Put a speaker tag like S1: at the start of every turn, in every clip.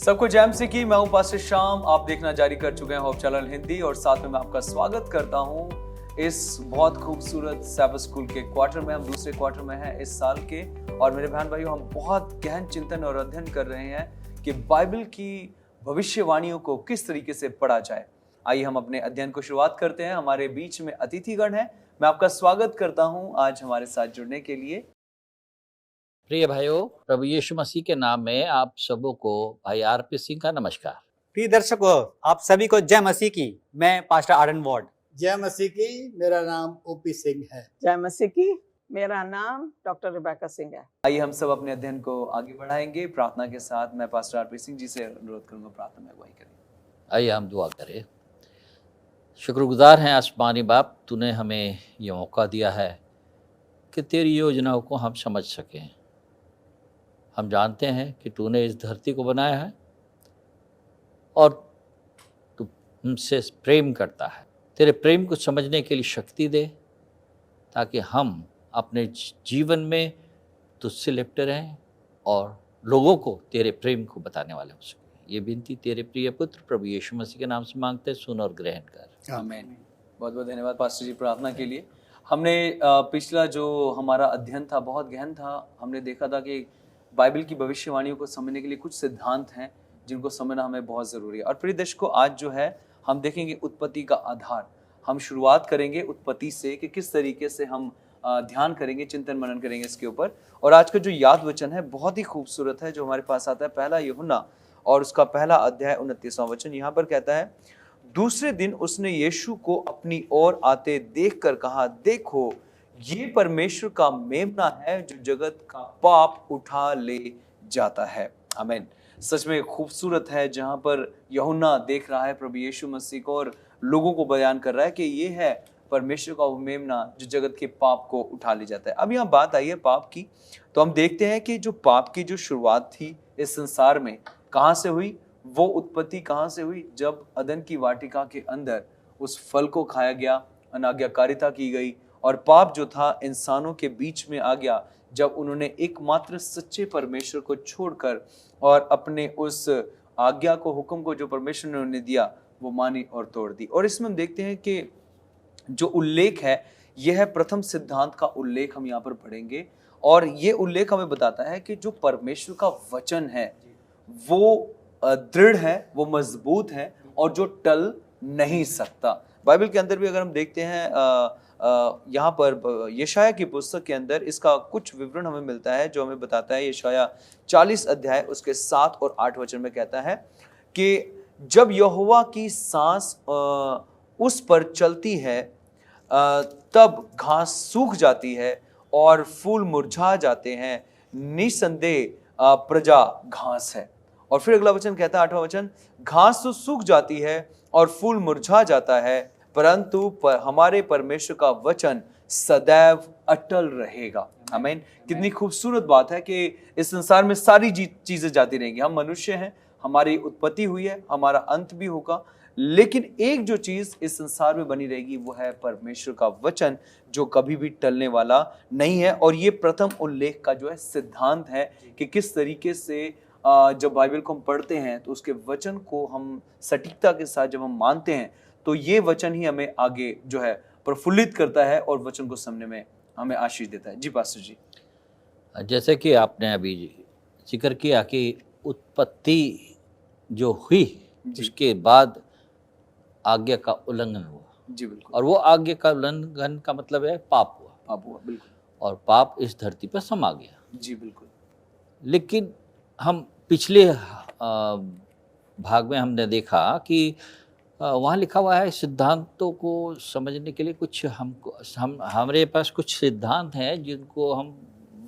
S1: सबको जैम से की मैं हूं पास्टर शाम। आप देखना जारी कर चुके हैं होप चैनल हिंदी और साथ में मैं आपका स्वागत करता हूं इस बहुत खूबसूरत सैबथ स्कूल के क्वार्टर में। हम दूसरे क्वार्टर में हैं इस साल के और मेरे बहन भाइयों, हम बहुत गहन चिंतन और अध्ययन कर रहे हैं कि बाइबल की भविष्यवाणियों को किस तरीके से पढ़ा जाए। आइए हम अपने अध्ययन को शुरुआत करते हैं। हमारे बीच में अतिथिगण है, मैं आपका स्वागत करता हूं आज हमारे साथ जुड़ने के लिए।
S2: प्रिय भाइयों, प्रभु यीशु मसीह के नाम में आप सबों को भाई आरपी सिंह का नमस्कार।
S3: प्रिय दर्शकों, आप सभी को जय मसीह की। मैं पास्टर आर्डन वॉर्ड।
S4: जय मसीह की। मेरा नाम ओपी सिंह है।
S5: जय मसीह की। मेरा नाम डॉक्टर रिबेका सिंह है।
S1: आइए हम सब अपने अध्ययन को आगे बढ़ाएंगे प्रार्थना के साथ। मैं पास्टर आरपी सिंह जी से अनुरोध करूंगा प्रार्थना में अगुवाई करें।
S2: आइए हम दुआ करें। शुक्रगुजार हैं आसमानी बाप, तूने हमें ये मौका दिया है कि तेरी योजनाओं को हम समझ सकें। हम जानते हैं कि तूने इस धरती को बनाया है और तू हमसे प्रेम करता है। तेरे प्रेम को समझने के लिए शक्ति दे ताकि हम अपने जीवन में तुझसे लिपटे रहें और लोगों को तेरे प्रेम को बताने वाले हो सकें। ये विनती तेरे प्रिय पुत्र प्रभु यीशु मसीह के नाम से मांगते हैं, सुन और ग्रहण कर।
S1: आमीन। बहुत बहुत धन्यवाद पास्टर जी प्रार्थना के लिए। हमने पिछला जो हमारा अध्ययन था बहुत गहन था। हमने देखा था कि बाइबल की भविष्यवाणियों को समझने के लिए कुछ सिद्धांत हैं जिनको समझना हमें बहुत ज़रूरी है। और प्रिय दर्शकों, आज जो है हम देखेंगे उत्पत्ति का आधार। हम शुरुआत करेंगे उत्पत्ति से कि किस तरीके से हम ध्यान करेंगे, चिंतन मनन करेंगे इसके ऊपर। और आज का जो याद वचन है बहुत ही खूबसूरत है जो हमारे पास आता है, पहला यूहन्ना और उसका पहला अध्याय 29वां वचन। यहाँ पर कहता है, दूसरे दिन उसने यीशु को अपनी ओर आते देखकर कहा, देखो ये परमेश्वर का मेमना है जो जगत का पाप उठा ले जाता है। आमीन। सच में खूबसूरत है जहां पर यूहन्ना देख रहा है प्रभु यीशु मसीह को और लोगों को बयान कर रहा है कि ये है परमेश्वर का वो मेमना जो जगत के पाप को उठा ले जाता है। अब यहाँ बात आई है पाप की, तो हम देखते हैं कि जो पाप की जो शुरुआत थी इस संसार में कहाँ से हुई, वो उत्पत्ति कहाँ से हुई, जब अदन की वाटिका के अंदर उस फल को खाया गया, अनाज्ञाकारिता की गई और पाप जो था इंसानों के बीच में आ गया जब उन्होंने एकमात्र सच्चे परमेश्वर को छोड़कर और अपने उस आज्ञा को, हुक्म को जो परमेश्वर ने उन्हें दिया वो मानी और तोड़ दी। और इसमें हम देखते हैं कि जो उल्लेख है यह है प्रथम सिद्धांत का उल्लेख हम यहाँ पर पढ़ेंगे और ये उल्लेख हमें बताता है कि जो परमेश्वर का वचन है वो दृढ़ है, वो मजबूत है और जो टल नहीं सकता। बाइबल के अंदर भी अगर हम देखते हैं यहाँ पर यशाया की पुस्तक के अंदर इसका कुछ विवरण हमें मिलता है जो हमें बताता है। यशाया 40 अध्याय उसके 7 और 8 वचन में कहता है कि जब यहोवा की सांस उस पर चलती है तब घास सूख जाती है और फूल मुरझा जाते हैं, निसंदेह प्रजा घास है। और फिर अगला वचन कहता है 8वां वचन, घास तो सूख जाती है और फूल मुरझा जाता है परंतु हमारे परमेश्वर का वचन सदैव अटल रहेगा। आमीन। कितनी खूबसूरत बात है कि इस संसार में सारी चीजें जाती रहेंगी। हम मनुष्य हैं, हमारी उत्पत्ति हुई है, हमारा अंत भी होगा, लेकिन एक जो चीज इस संसार में बनी रहेगी वो है परमेश्वर का वचन जो कभी भी टलने वाला नहीं है। और ये प्रथम उल्लेख का जो है सिद्धांत है कि किस तरीके से जब बाइबल को हम पढ़ते हैं तो उसके वचन को हम सटीकता के साथ जब हम मानते हैं तो ये वचन ही हमें आगे जो है प्रफुल्लित करता है और वचन को समझने में हमें आशीष देता है। जी पास्टर जी।
S2: जैसे कि आपने अभी जिक्र किया कि उत्पत्ति जो हुई उसके बाद आज्ञा का उल्लंघन हुआ।
S1: जी बिल्कुल।
S2: और वो आज्ञा का उल्लंघन का मतलब है पाप हुआ।
S1: पाप हुआ, बिल्कुल।
S2: और पाप इस धरती पर समा गया।
S1: जी बिल्कुल।
S2: लेकिन हम पिछले भाग में हमने देखा कि वहाँ लिखा हुआ है सिद्धांतों को समझने के लिए कुछ हमारे पास कुछ सिद्धांत हैं जिनको हम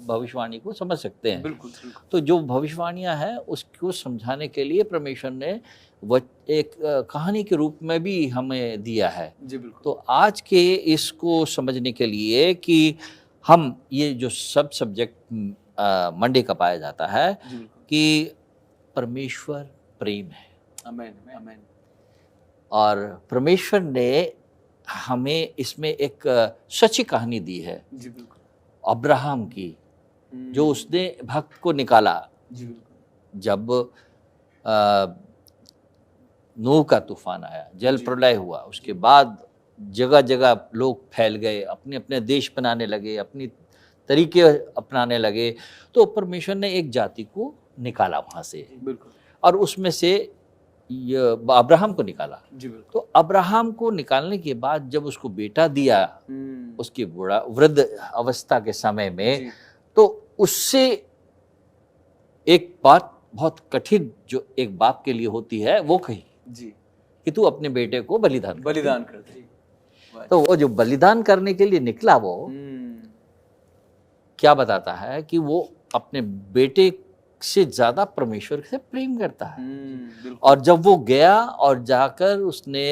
S2: भविष्यवाणी को समझ सकते हैं।
S1: बिल्कुल, बिल्कुल।
S2: तो जो भविष्यवाणियाँ हैं उसको समझाने के लिए परमेश्वर ने एक कहानी के रूप में भी हमें दिया है।
S1: जी बिल्कुल।
S2: तो आज के इसको समझने के लिए कि हम ये जो सब सब्जेक्ट मंडे का पाया जाता है कि परमेश्वर प्रेम है।
S1: आमीन, आमीन।
S2: और परमेश्वर ने हमें इसमें एक सच्ची कहानी दी है।
S1: जी बिल्कुल।
S2: अब्राहम की, जो उसने भक्त को निकाला।
S1: जी बिल्कुल।
S2: जब नूह का तूफान आया, जल प्रलय हुआ, उसके बाद जगह जगह लोग फैल गए, अपने अपने देश बनाने लगे, अपनी तरीके अपनाने लगे, तो परमेश्वर ने एक जाति को निकाला वहाँ से,
S1: बिल्कुल
S2: और उसमें से ये अब्राहम को निकाला।
S1: जी बिल्कुल।
S2: तो अब्राहम को निकालने के बाद जब उसको बेटा दिया उसकी वृद्ध अवस्था के समय में,
S1: जी।
S2: तो उससे एक बात बहुत कठिन जो एक बाप के लिए होती है वो कही
S1: जी
S2: कि तू अपने बेटे को बलिदान कर।
S1: बलिदान करते।
S2: तो वो जो बलिदान करने के लिए निकला वो क्या बताता है कि वो अपने बेटे से ज्यादा परमेश्वर से प्रेम करता है।
S1: बिल्कुल।
S2: और जब वो गया और जाकर उसने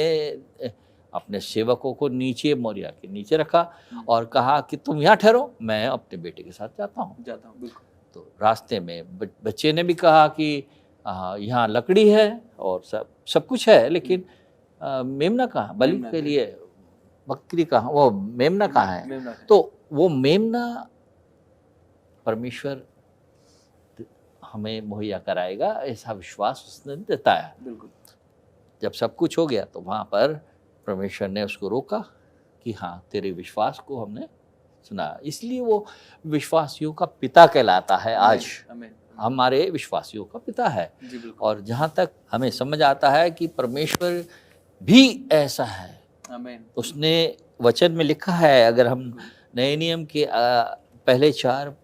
S2: अपने सेवकों को नीचे मोरिया के नीचे रखा और कहा कि तुम यहाँ ठहरो, मैं अपने बेटे के साथ जाता हूँ।
S1: बिल्कुल।
S2: तो रास्ते में बच्चे ने भी कहा कि यहाँ लकड़ी है और सब कुछ है, लेकिन मेमना कहाँ, बलि के लिए बकरी कहाँ, वो मेमना कहाँ है? तो वो मेमना परमेश्वर हमें मुहैया कराएगा, ऐसा विश्वास उसने जताया।
S1: बिल्कुल।
S2: जब सब कुछ हो गया तो वहाँ पर परमेश्वर ने उसको रोका कि हाँ, तेरे विश्वास को हमने सुना, इसलिए वो विश्वासियों का पिता कहलाता है। आज हमारे विश्वासियों का पिता है। और जहाँ तक हमें समझ आता है कि परमेश्वर भी ऐसा है, उसने वचन में लिखा है। अगर हम नए नियम के पहले 4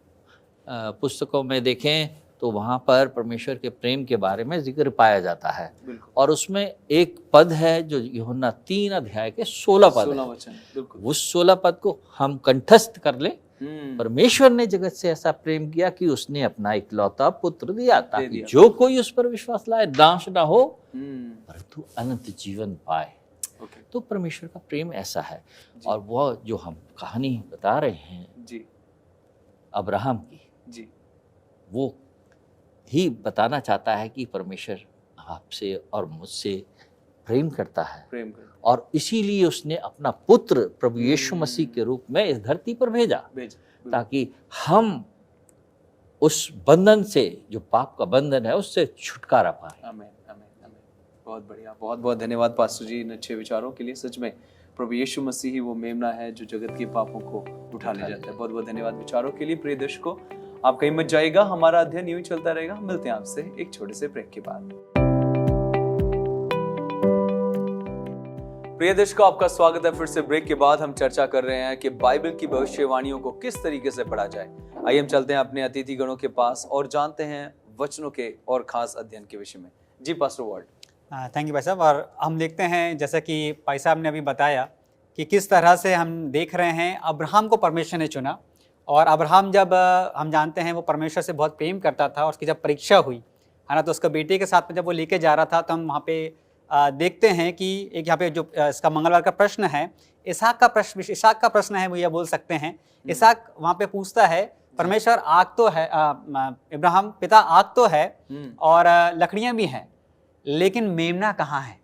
S2: पुस्तकों में देखें तो वहाँ पर परमेश्वर के प्रेम के बारे में जिक्र पाया जाता है। और उसमें एक पद है जो यूहन्ना 3 अध्याय के 16 पद है। उस 16 पद को हम कंठस्थ कर ले। परमेश्वर ने जगत से ऐसा प्रेम किया कि उसने अपना इकलौता पुत्र दिया, ताकि जो कोई उस पर विश्वास लाए नाश ना हो परंतु अनंत जीवन पाए। तो परमेश्वर का प्रेम ऐसा है। और वो जो हम कहानी बता रहे हैं अब्राहम की, वो ही बताना चाहता है कि परमेश्वर आपसे और मुझसे प्रेम करता है। और इसीलिए उसने अपना पुत्र प्रभु यीशु मसीह के रूप में इस धरती पर भेजा, ताकि हम उस बंधन से, जो पाप का बंधन है, उससे छुटकारा पाए।
S1: आमीन, आमीन, आमीन। बहुत बढ़िया, बहुत बहुत धन्यवाद पास्टर जी इन अच्छे विचारों के लिए। सच में प्रभु यीशु मसीह ही वो मेमना है जो जगत के पापों को उठा ले जाता है। बहुत बहुत धन्यवाद विचारों के लिए। प्रिय दर्शकों, आप कहीं मत जाइएगा, हमारा अध्ययन यूं ही चलता रहेगा। मिलते हैं आपसे एक छोटे से ब्रेक के बाद। प्रिय दर्शकों, आपका स्वागत है फिर से। ब्रेक के बाद हम चर्चा कर रहे हैं कि बाइबल की भविष्यवाणियों को किस तरीके से पढ़ा जाए। आइए हम चलते हैं अपने अतिथि गणों के पास और जानते हैं वचनों के और खास अध्ययन के विषय में। जी पास्टर वॉल्ट।
S3: थैंक यू भाई साहब। और हम देखते हैं, जैसा कि भाई साहब ने अभी बताया, कि किस तरह से हम देख रहे हैं अब्राहम को परमेश्वर ने चुना। और अब्राहम, जब हम जानते हैं वो परमेश्वर से बहुत प्रेम करता था, और उसकी जब परीक्षा हुई है ना, तो उसका बेटे के साथ में जब वो लेके जा रहा था, तो हम वहाँ पे देखते हैं कि एक यहाँ पे जो इसका मंगलवार का प्रश्न है, इसहाक का प्रश्न है, वो ये बोल सकते हैं। इसहाक वहाँ पे पूछता है, परमेश्वर आग तो है, इब्राहिम पिता आग तो है और लकड़ियाँ भी हैं, लेकिन मेमना कहाँ है?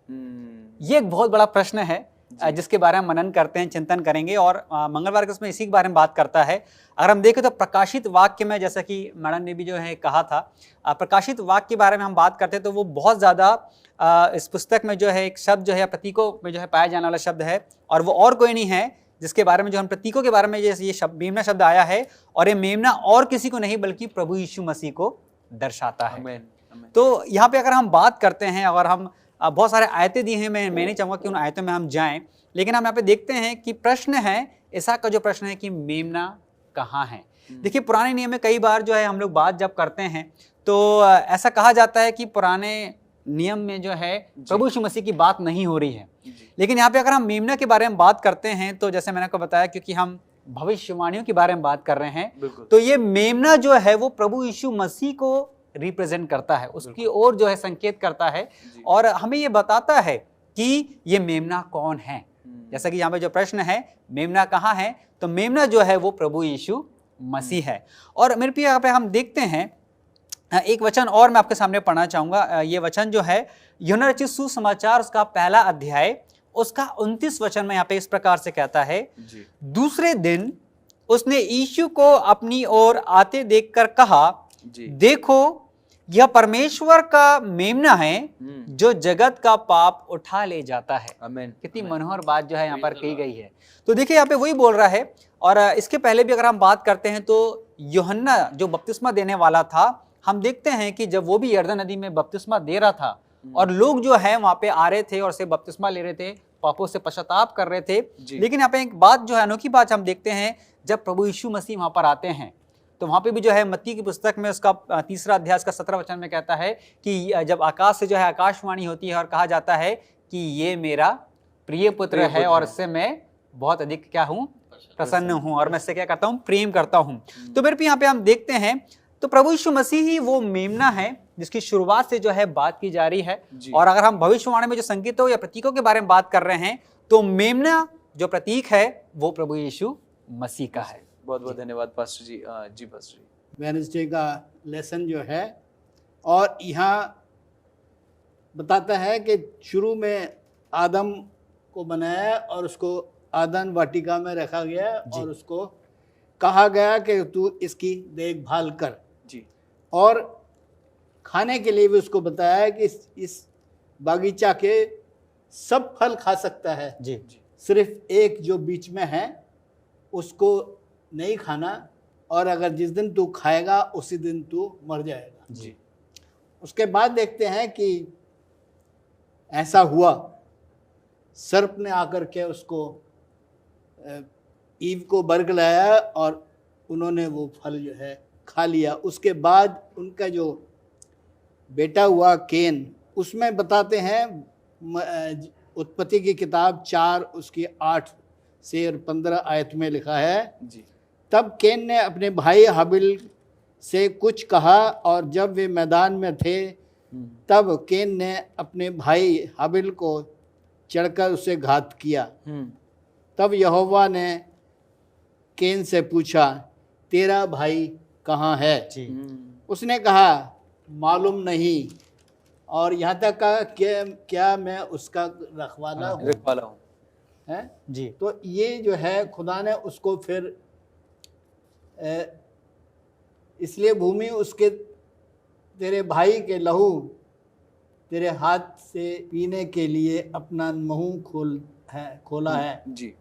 S3: ये एक बहुत बड़ा प्रश्न है जिसके बारे में मनन करते हैं, चिंतन करेंगे। और मंगलवार के उसमें इसी के बारे में बात करता है। अगर हम देखें तो प्रकाशित वाक्य में, जैसा कि मैडम ने भी जो है कहा था, प्रकाशित वाक्य के बारे में हम बात करते हैं तो वो बहुत ज़्यादा इस पुस्तक में जो है एक शब्द जो है प्रतीकों में जो है पाया जाने वाला शब्द है, और वो और कोई नहीं है जिसके बारे में जो हम प्रतीकों के बारे में ये शब्द मेमना शब्द आया है। और ये मेमना और किसी को नहीं बल्कि प्रभु यीशु मसीह को दर्शाता है।
S1: आमीन।
S3: तो यहाँ पे अगर हम बात करते हैं, अगर हम बहुत सारे आयतें दी हैं, मैं नहीं चाहूँगा कि उन आयतों में हम जाएं, लेकिन हम यहाँ पे देखते हैं कि प्रश्न है, इसहाक का जो प्रश्न है कि मेमना कहाँ है। देखिए, पुराने नियम में कई बार जो है हम लोग बात जब करते हैं तो ऐसा कहा जाता है कि पुराने नियम में जो है प्रभु यीशु मसीह की बात नहीं हो रही है। लेकिन यहाँ पे अगर हम मेमना के बारे में बात करते हैं, तो जैसे मैंने आपको बताया, क्योंकि हम भविष्यवाणियों के बारे में बात कर रहे हैं, तो ये मेमना जो है वो प्रभु यीशु मसीह को रिप्रेजेंट करता है, उसकी ओर जो है संकेत करता है, और हमें ये बताता है कि ये मेमना कौन है। जैसा कि यहाँ पे जो प्रश्न है, मेमना कहाँ है, तो मेमना जो है वो प्रभु यीशु मसीह है। और मेरे प्रिय, यहाँ पे हम देखते हैं एक वचन और मैं आपके सामने पढ़ना चाहूँगा। ये वचन जो है यूहन्ना रचित सुसमाचार उसका पहला अध्याय उसका 29 वचन में यहाँ पे इस प्रकार से कहता है, दूसरे दिन उसने यीशु को अपनी ओर आते देखकर कहा, देखो यह परमेश्वर का मेमना है जो जगत का पाप उठा ले जाता है।
S1: आमीन।
S3: कितनी मनोहर बात जो है यहाँ पर कही गई है। तो देखिए यहाँ पे वही बोल रहा है। और इसके पहले भी अगर हम बात करते हैं तो यूहन्ना जो बपतिस्मा देने वाला था, हम देखते हैं कि जब वो भी यरदन नदी में बपतिस्मा दे रहा था और लोग जो है वहां पे आ रहे थे और से बपतिस्मा ले रहे थे, पापों से पश्चाताप कर रहे थे। लेकिन यहाँ पे एक बात जो है, अनोखी बात हम देखते हैं, जब प्रभु यीशु मसीह वहां पर आते हैं तो वहां पे भी जो है मत्ती की पुस्तक में उसका 3 अध्याय का 17 वचन में कहता है कि जब आकाश से जो है आकाशवाणी होती है और कहा जाता है कि ये मेरा प्रिय पुत्र है और इससे मैं बहुत अधिक क्या हूँ, प्रसन्न हूँ और मैं इससे क्या करता हूँ, प्रेम करता हूँ। तो फिर भी यहाँ पे हम देखते हैं तो प्रभु यीशु मसीह ही वो मेमना है जिसकी शुरुआत से जो है बात की जा रही है। और अगर हम भविष्यवाणी में जो संकेतों या प्रतीकों के बारे में बात कर रहे हैं तो मेमना जो प्रतीक है वो प्रभु यीशु मसीह का है।
S1: बहुत बहुत धन्यवाद पास्टर जी। जी पास्टर जी।
S4: वेडनेसडे का लेसन जो है, और यहाँ बताता है कि शुरू में आदम को बनाया और उसको आदन वाटिका में रखा गया और उसको कहा गया कि तू इसकी देखभाल कर
S1: जी।
S4: और खाने के लिए भी उसको बताया कि इस बागीचा के सब फल खा सकता है
S3: जी।
S4: सिर्फ एक जो बीच में है उसको नहीं खाना, और अगर जिस दिन तू खाएगा उसी दिन तू मर जाएगा
S1: जी।
S4: उसके बाद देखते हैं कि ऐसा हुआ, सर्प ने आकर के उसको ईव को बरगलाया और उन्होंने वो फल जो है खा लिया। उसके बाद उनका जो बेटा हुआ केन, उसमें बताते हैं उत्पत्ति की किताब 4 उसकी 8 से 15 आयत में लिखा है
S1: जी।
S4: तब केन ने अपने भाई हाबिल से कुछ कहा और जब वे मैदान में थे तब केन ने अपने भाई हाबिल को चढ़कर उसे घात किया। तब यहोवा ने केन से पूछा, तेरा भाई कहाँ है? उसने कहा, मालूम नहीं, और यहाँ तक कहा कि क्या मैं उसका रखवाला हूँ है
S3: जी।
S4: तो ये जो है खुदा ने उसको फिर इसलिए भूमि उसके तेरे भाई के लहू तेरे हाथ से पीने के लिए अपना मुंह खोला है
S1: जी।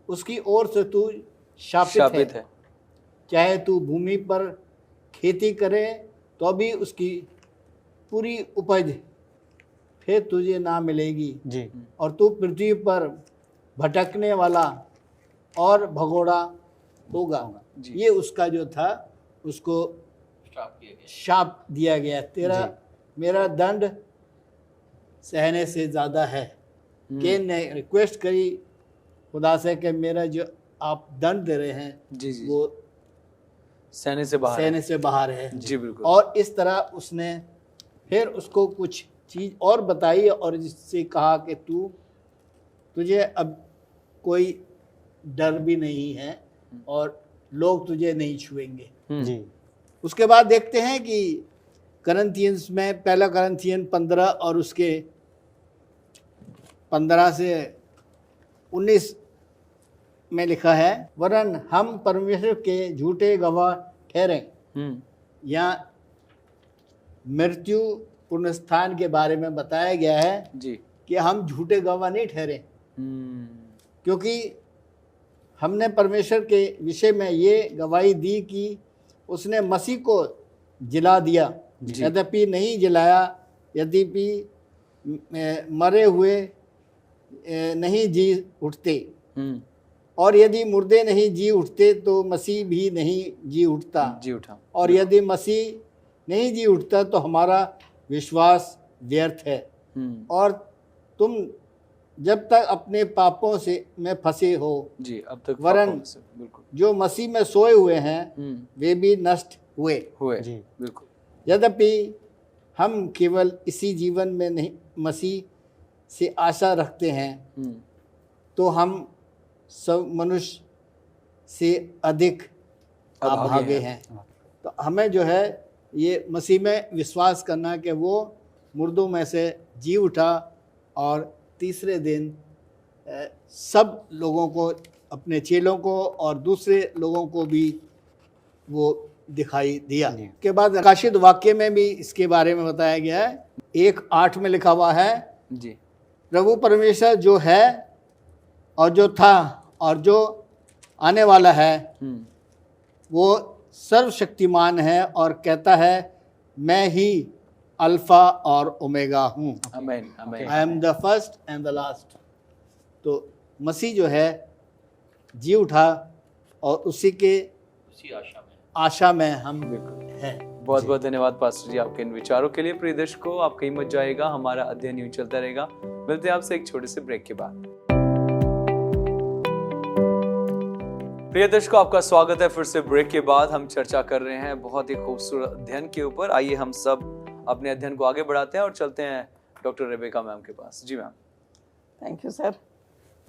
S4: उसकी ओर से तू शापित है। चाहे तू भूमि पर खेती करे तो भी उसकी पूरी उपज फिर तुझे ना मिलेगी
S3: जी।
S4: और तू पृथ्वी पर भटकने वाला और भगोड़ा होगा। ये उसका जो था उसको शाप दिया गया, तेरा मेरा दंड सहने से ज़्यादा है। केन ने रिक्वेस्ट करी खुदा से कि मेरा जो आप दंड दे रहे हैं
S1: जी जी
S4: वो सहने से बाहर है।
S1: जी बिल्कुल।
S4: और इस तरह उसने फिर उसको कुछ चीज़ और बताई और जिससे कहा कि तुझे अब कोई डर भी नहीं है और लोग तुझे नहीं छुएंगे।
S3: जी।
S4: उसके बाद देखते हैं कि करंथियंस में पहला करंथियन 15 और उसके 15 से 19 में लिखा है, वरन हम परमेश्वर के झूठे गवाह ठहरे या मृत्यु पुनरुत्थान के बारे में बताया गया है
S1: जी
S4: कि हम झूठे गवाह नहीं ठहरे, क्योंकि हमने परमेश्वर के विषय में ये गवाही दी कि उसने मसीह को जिला दिया, यद्यपि नहीं जिलाया, यद्यपि मरे हुए नहीं जी उठते, और यदि मुर्दे नहीं जी उठते तो मसीह भी नहीं जी उठता, और यदि मसीह नहीं जी उठता तो हमारा विश्वास व्यर्थ है और तुम जब तक अपने पापों से में फंसे हो
S1: जी। अब तक
S4: वरन
S1: बिल्कुल
S4: जो मसीह में सोए हुए हैं वे भी नष्ट हुए
S1: जी बिल्कुल।
S4: यद्यपि हम केवल इसी जीवन में नहीं मसीह से आशा रखते हैं तो हम सब मनुष्य से अधिक अभागे हैं। तो हमें जो है ये मसीह में विश्वास करना कि वो मुर्दों में से जी उठा और तीसरे दिन सब लोगों को, अपने चेलों को और दूसरे लोगों को भी वो दिखाई दिया। के बाद प्रकाशित वाक्य में भी इसके बारे में बताया गया है। 1:8 में लिखा हुआ है,
S1: जी
S4: प्रभु परमेश्वर जो है और जो था और जो आने वाला है वो सर्वशक्तिमान है और कहता है मैं ही अल्फा और ओमेगा हूँ।
S1: आमीन आमीन।
S4: I am the first and the last. तो मसीह जो है जी उठा और उसी के आशा में हम हैं।
S1: बहुत बहुत धन्यवाद पास्टर जी आपके इन विचारों के लिए। प्रिय दर्शकों, आप कहीं मत जाएगा, हमारा अध्ययन यूं चलता रहेगा। मिलते हैं आपसे एक छोटे से ब्रेक के बाद। प्रिय दर्शकों, आपका स्वागत है फिर से ब्रेक के बाद। हम चर्चा कर रहे हैं बहुत ही खूबसूरत अध्ययन के ऊपर। आइए हम सब अपने अध्ययन को आगे बढ़ाते हैं और चलते हैं डॉक्टर रेबेका मैम के पास। जी मैम।
S5: Thank you sir.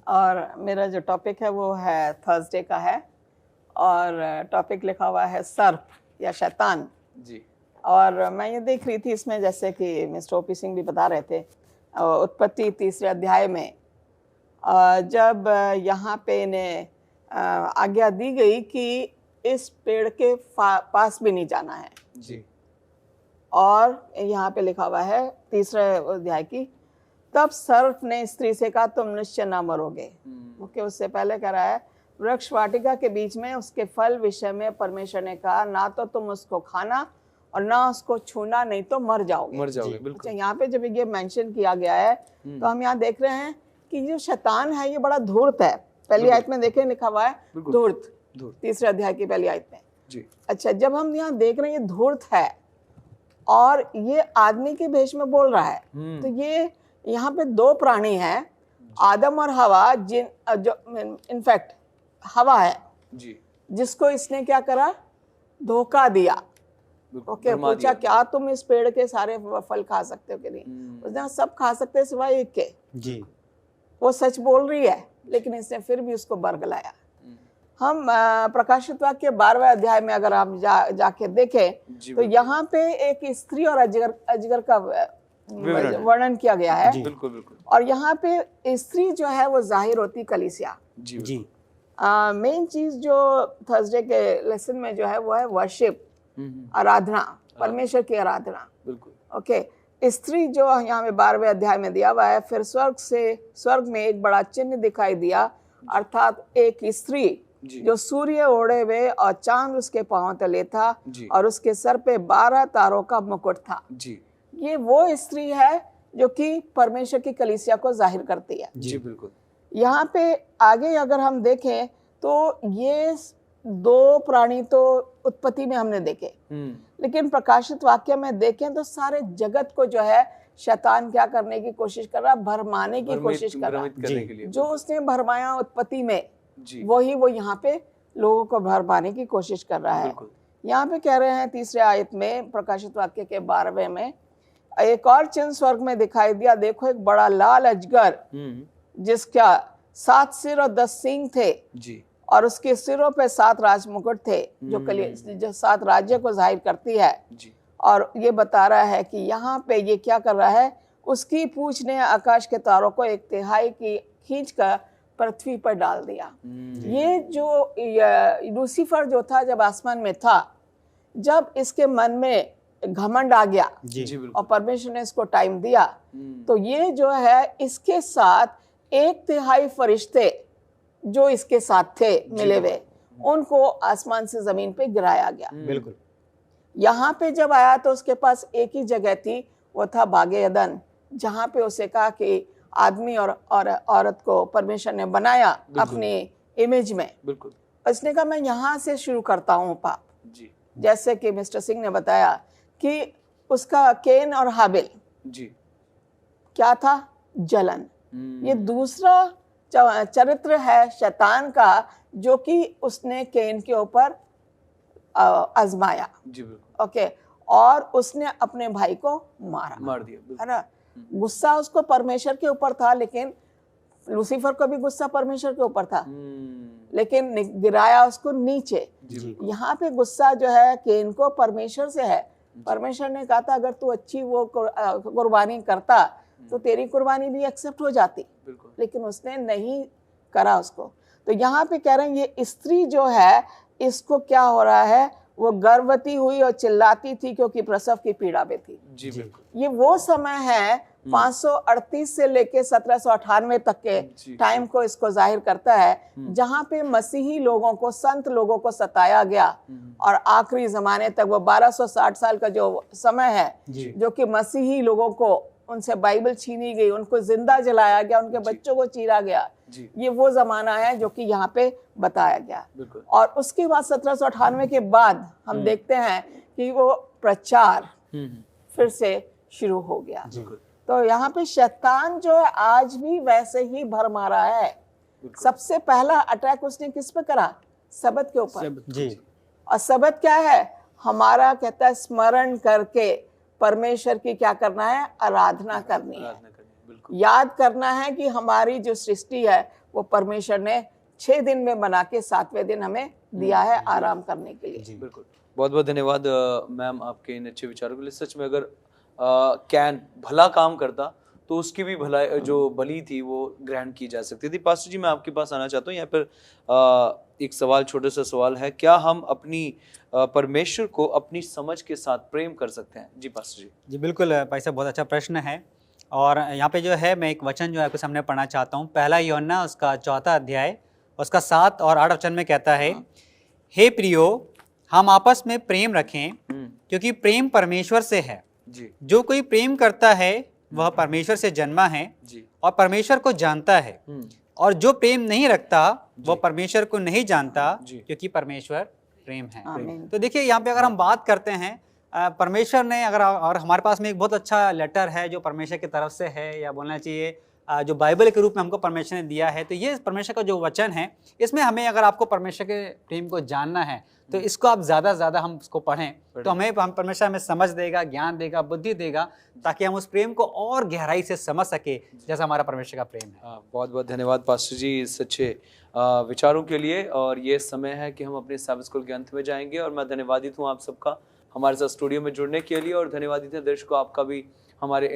S5: और मेरा जो टॉपिक है वो है थर्सडे का है और टॉपिक लिखा हुआ है सर्प या शैतान
S1: जी। और
S5: मैं ये देख रही थी इसमें, जैसे कि मिस्टर ओपी सिंह भी बता रहे थे, उत्पत्ति 3 अध्याय में जब यहाँ पे इन्हें आज्ञा दी गई कि इस पेड़ के पास भी नहीं जाना है
S1: जी। और
S5: यहाँ पे लिखा हुआ है 3 अध्याय की, तब सर्प ने स्त्री से कहा तुम निश्चय न मरोगे। ओके, उससे पहले कह रहा है वृक्ष वाटिका के बीच में उसके फल विषय में परमेश्वर ने कहा ना तो तुम उसको खाना और ना उसको छूना, नहीं तो मर जाओगे।
S1: बिल्कुल।
S5: अच्छा, यहाँ पे जब ये मेंशन किया गया है तो हम यहाँ देख रहे हैं कि जो शैतान है ये बड़ा धूर्त है। पहली आयत में देखें लिखा हुआ है धूर्त, 3 अध्याय की पहली आयत में
S1: जी।
S5: अच्छा, जब हम यहाँ देख रहे हैं ये धूर्त है और ये आदमी के भेष में बोल रहा है, तो ये यहाँ पे 2 प्राणी हैं, आदम और हवा, जो इनफैक्ट हवा है जी, जिसको इसने क्या करा, धोखा दिया। ओके, पूछा क्या तुम इस पेड़ के सारे फल खा सकते हो कि नहीं? उसने सब खा सकते सिवाय एक के जी। वो सच बोल रही है लेकिन इसने फिर भी उसको बरगलाया। हम प्रकाशित वाक्य 12वें अध्याय में अगर आप जाके देखें तो यहाँ पे एक स्त्री और अजगर का वर्णन किया गया है।
S1: बिल्कुल बिल्कुल।
S5: और यहाँ पे स्त्री जो है वो जाहिर होती कलीसिया
S1: जी।
S5: मेन चीज जो थर्सडे के लेसन में जो है वो है वर्शिप, आराधना, परमेश्वर की आराधना। बिल्कुल। ओके, स्त्री जो यहाँ पे 12वें अध्याय में दिया हुआ है, फिर स्वर्ग में एक बड़ा चिन्ह दिखाई दिया, अर्थात एक स्त्री जो सूर्य ओढ़े हुए और चांद उसके पांव तले था और उसके सर पे 12 तारों का मुकुट था जी। ये वो स्त्री है जो कि परमेश्वर की कलीसिया को जाहिर करती है
S1: जी। बिल्कुल।
S5: यहाँ पे आगे अगर हम देखें तो ये 2 प्राणी तो उत्पत्ति में हमने देखे, लेकिन प्रकाशित वाक्य में देखें तो सारे जगत को जो है शैतान क्या करने की कोशिश कर रहा है, भरमाने की कोशिश कर रहा है। जो उसने भरमाया उत्पत्ति में वही वो यहाँ पे लोगों को भरमाने की कोशिश कर रहा है। यहाँ पे कह रहे हैं 3 आयत में प्रकाशित वाक्य के 12वें में, एक और चिन्ह स्वर्ग में दिखाई दिया, देखो एक बड़ा लाल अजगर जिसका 7 सिर और 10 सींग थे जी। और उसके सिरों पे 7 राज मुकुट थे जो 7 राज्य को जाहिर करती है जी। और ये बता रहा है कि यहाँ पे ये क्या कर रहा है, उसकी पूंछ ने आकाश के तारों को 1/3 की खींच कर पृथ्वी पर डाल दिया। ये जो लूसीफर जो था जब आसमान में था, जब इसके मन में घमंड आ गया जी। और परमेश्वर ने इसको टाइम दिया, तो ये जो है इसके साथ 1/3 फरिश्ते जो इसके साथ थे मिले हुए, उनको आसमान से जमीन पे गिराया गया।
S3: बिल्कुल।
S5: यहाँ पे जब आया तो उसके पास एक ही जगह थी, वो था बागे अदन, जहाँ पे उसे कहा कि आदमी और औरत को परमेश्वर ने बनाया अपनी इमेज में। बिल्कुल। उसने कहा मैं यहाँ से शुरू करता हूँ पाप जी। जैसे कि मिस्टर सिंह ने बताया कि उसका केन और हाबिल जी क्या था, जलन। ये दूसरा चरित्र है शैतान का जो कि उसने केन के ऊपर आजमाया जी। ओके, और उसने अपने भाई को मार दिया, है ना। गुस्सा उसको परमेश्वर के ऊपर था, लेकिन लूसीफर को भी गुस्सा परमेश्वर के ऊपर था, लेकिन गिराया उसको नीचे। यहाँ पे गुस्सा जो है केन को परमेश्वर से है। परमेश्वर ने कहा था अगर तू अच्छी वो कुर्बानी करता तो तेरी कुर्बानी भी एक्सेप्ट हो जाती, लेकिन उसने नहीं करा उसको। तो यहाँ पे कह रहे हैं ये स्त्री जो है, इसको क्या हो रहा है, वो गर्भवती हुई और चिल्लाती थी क्योंकि प्रसव की पीड़ा में थी।
S1: जी बिल्कुल।
S5: ये वो समय है 538 से लेके 1798 तक के टाइम को इसको जाहिर करता है, जहां पे मसीही लोगों को, संत लोगों को सताया गया और आखिरी जमाने तक वो 1260 साल का जो समय है, जो कि मसीही लोगों को उनसे बाइबल छीनी गई, उनको जिंदा जलाया गया, उनके बच्चों को चीरा गया। ये वो जमाना है जो कि यहाँ पे बताया गया। और उसके बाद 1798 के बाद हम देखते हैं कि वो प्रचार फिर से शुरू हो गया। तो यहाँ पे शैतान जो है आज भी वैसे ही भर मारा है। सबसे पहला अटैक उसने किस पे करा? सबत के ऊपर।
S3: जी।
S5: और सबत क्या है? हमारा कहता है स्मरण करके परमेश्वर की क्या करना है? आराधना करनी है। याद करना है कि हमारी जो सृष्टि है वो परमेश्वर ने 6 दिन में बना के 7वें दिन हमें दिया है आराम करने के लिए।
S1: बिल्कुल। बहुत बहुत धन्यवाद मैम आपके इन अच्छे विचारों के लिए। सच में अगर कैन भला काम करता तो उसकी भी भलाई जो भली थी वो ग्रहण की जा सकती थी। पास्टर जी मैं आपके पास आना चाहता हूँ। यहाँ पर एक सवाल, छोटा सा सवाल है, क्या हम अपनी परमेश्वर को अपनी समझ के साथ प्रेम कर सकते हैं? जी पास्टर जी।
S3: जी बिल्कुल भाई साहब, बहुत अच्छा प्रश्न है। और यहाँ पे जो है मैं एक वचन जो है आपके सामने पढ़ना चाहता हूँ। पहला यूहन्ना उसका 4 अध्याय उसका 7 और 8 वचन में कहता है, हे प्रियो हम आपस में प्रेम रखें क्योंकि प्रेम परमेश्वर से है। जो कोई प्रेम करता है वह परमेश्वर से जन्मा है और परमेश्वर को जानता है, और जो प्रेम नहीं रखता वह परमेश्वर को नहीं जानता क्योंकि परमेश्वर प्रेम है। तो देखिए यहाँ पे अगर हम बात करते हैं परमेश्वर ने अगर, और हमारे पास में एक बहुत अच्छा लेटर है जो परमेश्वर की तरफ से है, या बोलना चाहिए जो बाइबल के रूप में हमको परमेश्वर ने दिया है। तो ये परमेश्वर का जो वचन है, इसमें हमें अगर आपको परमेश्वर के प्रेम को जानना है तो इसको आप ज़्यादा से ज़्यादा हम उसको पढ़ें तो हम परमेश्वर हमें समझ देगा, ज्ञान देगा, बुद्धि देगा, ताकि हम उस प्रेम को और गहराई से समझ सके जैसा हमारा परमेश्वर का प्रेम है।
S1: बहुत बहुत धन्यवाद पास्टर जी इस अच्छे विचारों के लिए। और ये समय है कि हम अपने साबित स्कूल के अंत में जाएंगे, और मैं धन्यवादित हूँ आप सबका हमारे साथ स्टूडियो में जुड़ने के लिए, और धन्यवादित है दर्शकों आपका भी हमारे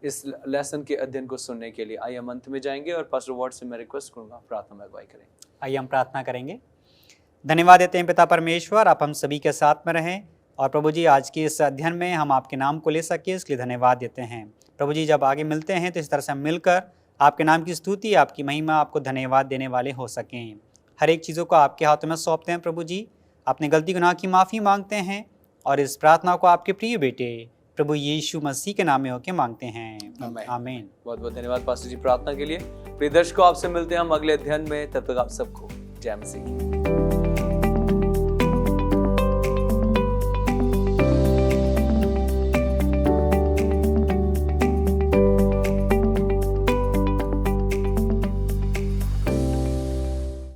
S1: इस लेसन के अध्ययन को सुनने के लिए। आइए हम अंत में जाएंगे और पास्टर वॉर्ड से मैं रिक्वेस्ट करूंगा प्रार्थना में अगुवाई करें।
S3: आइए हम प्रार्थना करेंगे। धन्यवाद देते हैं पिता परमेश्वर, आप हम सभी के साथ में रहें, और प्रभु जी आज के इस अध्ययन में हम आपके नाम को ले सके इसलिए धन्यवाद देते हैं। प्रभु जी जब आगे मिलते हैं तो इस तरह से हम मिलकर आपके नाम की स्तुति, आपकी महिमा, आपको धन्यवाद देने वाले हो सकें। हर एक चीज़ों को आपके हाथों में सौंपते हैं प्रभु जी, अपने गलती गुनाह की माफ़ी मांगते हैं, और इस प्रार्थना को आपके प्रिय बेटे प्रभु यीशु मसीह के नाम में होकर मांगते हैं, आमीन।
S1: बहुत बहुत धन्यवाद पास्टर जी प्रार्थना के लिए। प्रिय दर्शकों आपसे मिलते हैं हम अगले अध्ययन में, तब तक आप सबको जय मसीह।